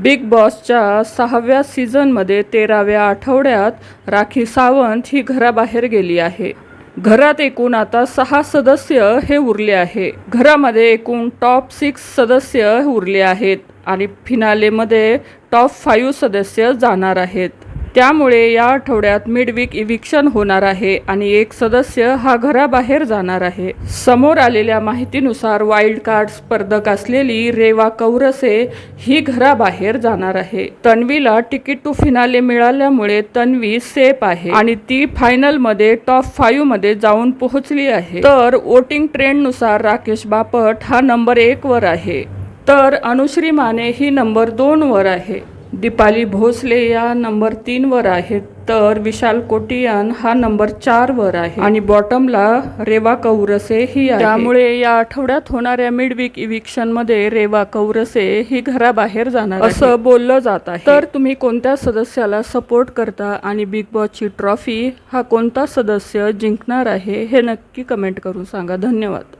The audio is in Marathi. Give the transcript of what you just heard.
बिग बॉसच्या 6व्या सीझनमध्ये 13व्या आठवड्यात राखी सावंत ही घराबाहेर गेली आहे. घरात एकूण आता 6 सदस्य हे उरले आहे. घरामध्ये एकूण टॉप 6 सदस्य उरले आहेत आणि फिनालेमध्ये टॉप 5 सदस्य जाणार आहेत. त्यामुळे या आठवड्यात मिडवीक इव्हिक्शन होणार आहे आणि एक सदस्य हा घराबाहेर जाणार आहे. समोर आलेल्या माहितीनुसार वाईल्ड कार्ड स्पर्धक असलेली रेवा कौरसे ही घराबाहेर जाणार आहे. तन्वीला तिकीट टू फिनाले मिळाल्यामुळे तन्वी सेफ आहे आणि ती फायनलमध्ये टॉप 5 मध्ये जाऊन पोहोचली आहे. तर वोटिंग ट्रेंडनुसार राकेश बापट हा नंबर 1 वर आहे, तर अनुश्री माने ही नंबर 2 वर आहे. दीपाली भोसले या नंबर 3 वर आहेत, तर विशाल कोटियान हा नंबर 4 वर आहे आणि बॉटमला रेवा कौरसे ही आहे. त्यामुळे या आठवड्यात होणाऱ्या मिडवीक इव्हिक्शन मध्ये रेवा कौरसे ही घराबाहेर जाणार असं बोललं जात आहे. तर तुम्ही कोणत्या सदस्याला सपोर्ट करता आणि बिग बॉसची ट्रॉफी हा कोणता सदस्य जिंकणार आहे हे नक्की कमेंट करून सांगा. धन्यवाद.